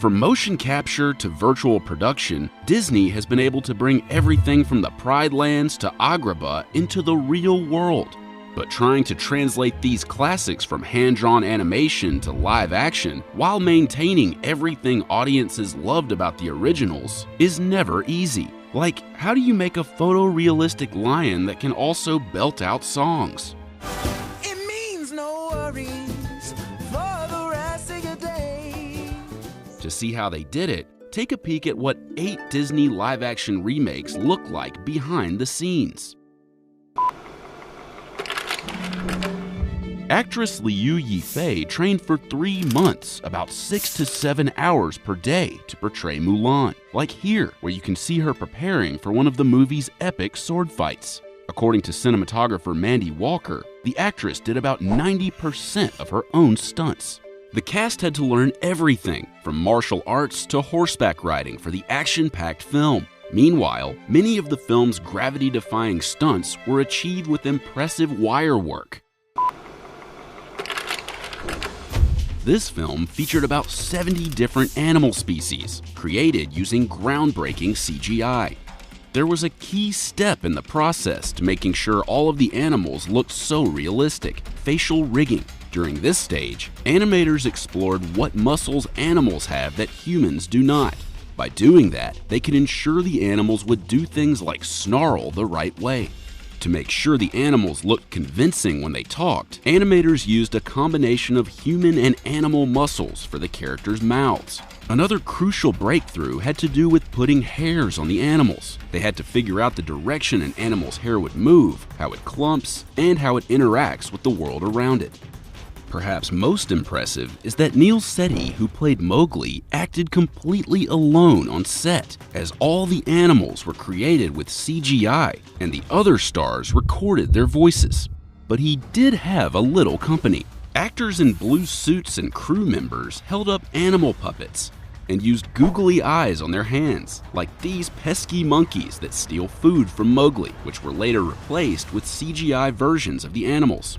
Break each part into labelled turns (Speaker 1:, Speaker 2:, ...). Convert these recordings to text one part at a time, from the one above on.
Speaker 1: From motion capture to virtual production, Disney has been able to bring everything from the Pride Lands to Agrabah into the real world. But trying to translate these classics from hand-drawn animation to live action while maintaining everything audiences loved about the originals is never easy. Like, how do you make a photorealistic lion that can also belt out songs?
Speaker 2: It means no worries for the rest of your day.
Speaker 1: To see how they did it, take a peek at what 8 Disney live-action remakes look like behind the scenes. Actress Liu Yifei trained for 3 months, about 6 to 7 hours per day, to portray Mulan, like here, where you can see her preparing for one of the movie's epic sword fights. According to cinematographer Mandy Walker, the actress did about 90% of her own stunts. The cast had to learn everything, from martial arts to horseback riding for the action-packed film. Meanwhile, many of the film's gravity-defying stunts were achieved with impressive wire work. This film featured about 70 different animal species, created using groundbreaking CGI. There was a key step in the process to making sure all of the animals looked so realistic: facial rigging. During this stage, animators explored what muscles animals have that humans do not. By doing that, they could ensure the animals would do things like snarl the right way. To make sure the animals looked convincing when they talked, animators used a combination of human and animal muscles for the characters' mouths. Another crucial breakthrough had to do with putting hairs on the animals. They had to figure out the direction an animal's hair would move, how it clumps, and how it interacts with the world around it. Perhaps most impressive is that Neil Setti, who played Mowgli, acted completely alone on set, as all the animals were created with CGI and the other stars recorded their voices. But he did have a little company. Actors in blue suits and crew members held up animal puppets and used googly eyes on their hands, like these pesky monkeys that steal food from Mowgli, which were later replaced with CGI versions of the animals.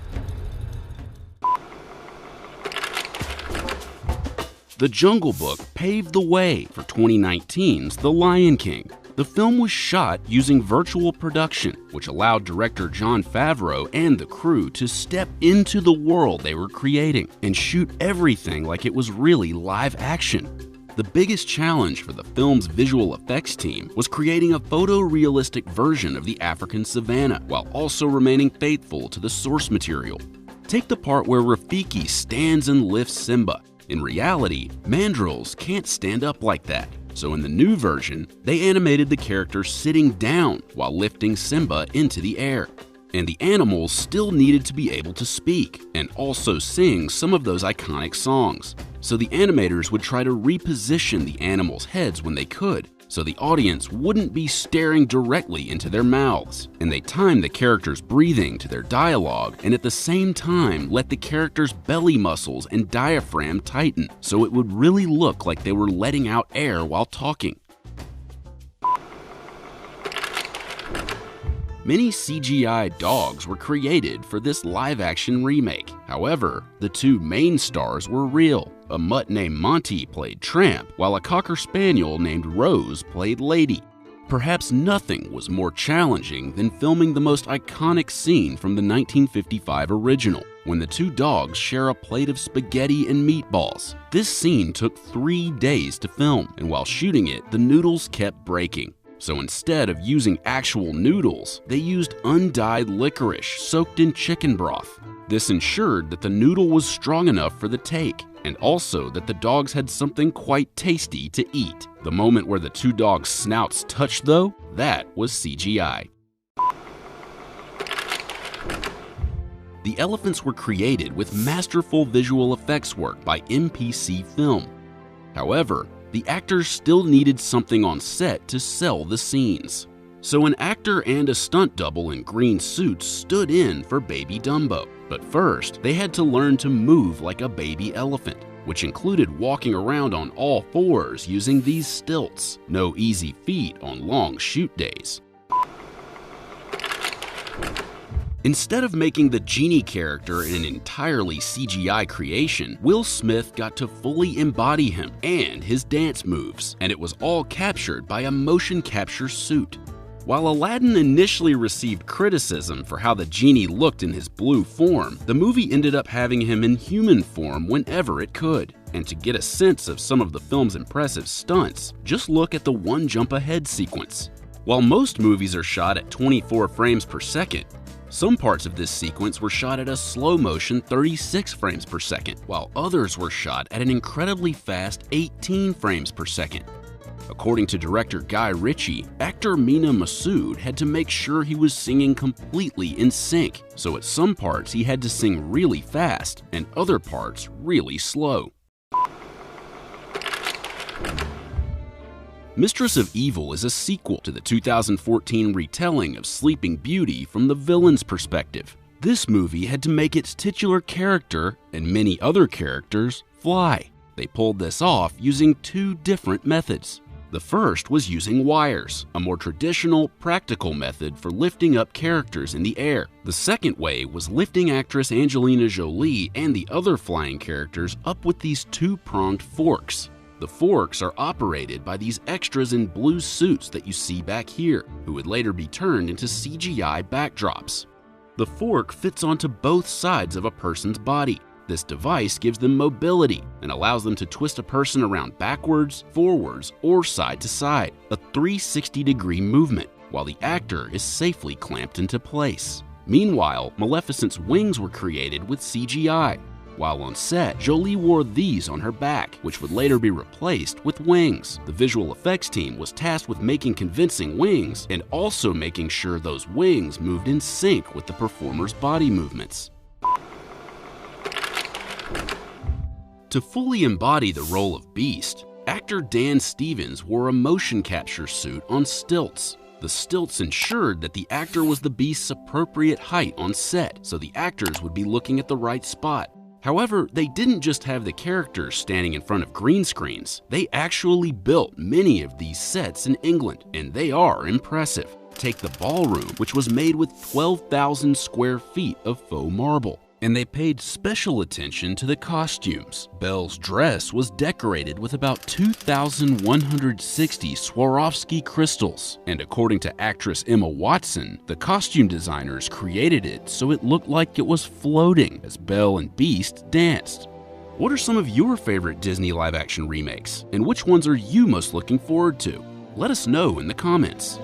Speaker 1: The Jungle Book paved the way for 2019's The Lion King. The film was shot using virtual production, which allowed director Jon Favreau and the crew to step into the world they were creating and shoot everything like it was really live action. The biggest challenge for the film's visual effects team was creating a photorealistic version of the African savanna while also remaining faithful to the source material. Take the part where Rafiki stands and lifts Simba. In reality, mandrills can't stand up like that, so in the new version, they animated the character sitting down while lifting Simba into the air. And the animals still needed to be able to speak and also sing some of those iconic songs. So the animators would try to reposition the animals' heads when they could, so the audience wouldn't be staring directly into their mouths. And they timed the characters' breathing to their dialogue and at the same time let the characters' belly muscles and diaphragm tighten, so it would really look like they were letting out air while talking. Many CGI dogs were created for this live-action remake. However, the 2 main stars were real. A mutt named Monty played Tramp, while a Cocker Spaniel named Rose played Lady. Perhaps nothing was more challenging than filming the most iconic scene from the 1955 original, when the 2 dogs share a plate of spaghetti and meatballs. This scene took 3 days to film, and while shooting it, the noodles kept breaking. So instead of using actual noodles, they used undyed licorice soaked in chicken broth. This ensured that the noodle was strong enough for the take, and also that the dogs had something quite tasty to eat. The moment where the 2 dogs' snouts touched, though, that was CGI. The elephants were created with masterful visual effects work by MPC Film. However, the actors still needed something on set to sell the scenes. So an actor and a stunt double in green suits stood in for Baby Dumbo. But first, they had to learn to move like a baby elephant, which included walking around on all 4s using these stilts. No easy feat on long shoot days. Instead of making the genie character an entirely CGI creation, Will Smith got to fully embody him and his dance moves, and it was all captured by a motion capture suit. While Aladdin initially received criticism for how the genie looked in his blue form, the movie ended up having him in human form whenever it could. And to get a sense of some of the film's impressive stunts, just look at the one jump ahead sequence. While most movies are shot at 24 frames per second, some parts of this sequence were shot at a slow motion 36 frames per second, while others were shot at an incredibly fast 18 frames per second. According to director Guy Ritchie, actor Mina Massoud had to make sure he was singing completely in sync, so at some parts he had to sing really fast and other parts really slow. Mistress of Evil is a sequel to the 2014 retelling of Sleeping Beauty from the villain's perspective. This movie had to make its titular character, and many other characters, fly. They pulled this off using two different methods. The first was using wires, a more traditional, practical method for lifting up characters in the air. The second way was lifting actress Angelina Jolie and the other flying characters up with these two-pronged forks. The forks are operated by these extras in blue suits that you see back here, who would later be turned into CGI backdrops. The fork fits onto both sides of a person's body. This device gives them mobility and allows them to twist a person around backwards, forwards, or side to side, a 360-degree movement, while the actor is safely clamped into place. Meanwhile, Maleficent's wings were created with CGI. While on set, Jolie wore these on her back, which would later be replaced with wings. The visual effects team was tasked with making convincing wings and also making sure those wings moved in sync with the performer's body movements. To fully embody the role of Beast, actor Dan Stevens wore a motion capture suit on stilts. The stilts ensured that the actor was the Beast's appropriate height on set, so the actors would be looking at the right spot. However, they didn't just have the characters standing in front of green screens. They actually built many of these sets in England, and they are impressive. Take the ballroom, which was made with 12,000 square feet of faux marble. And they paid special attention to the costumes. Belle's dress was decorated with about 2,160 Swarovski crystals, and according to actress Emma Watson, the costume designers created it so it looked like it was floating as Belle and Beast danced. What are some of your favorite Disney live-action remakes, and which ones are you most looking forward to? Let us know in the comments.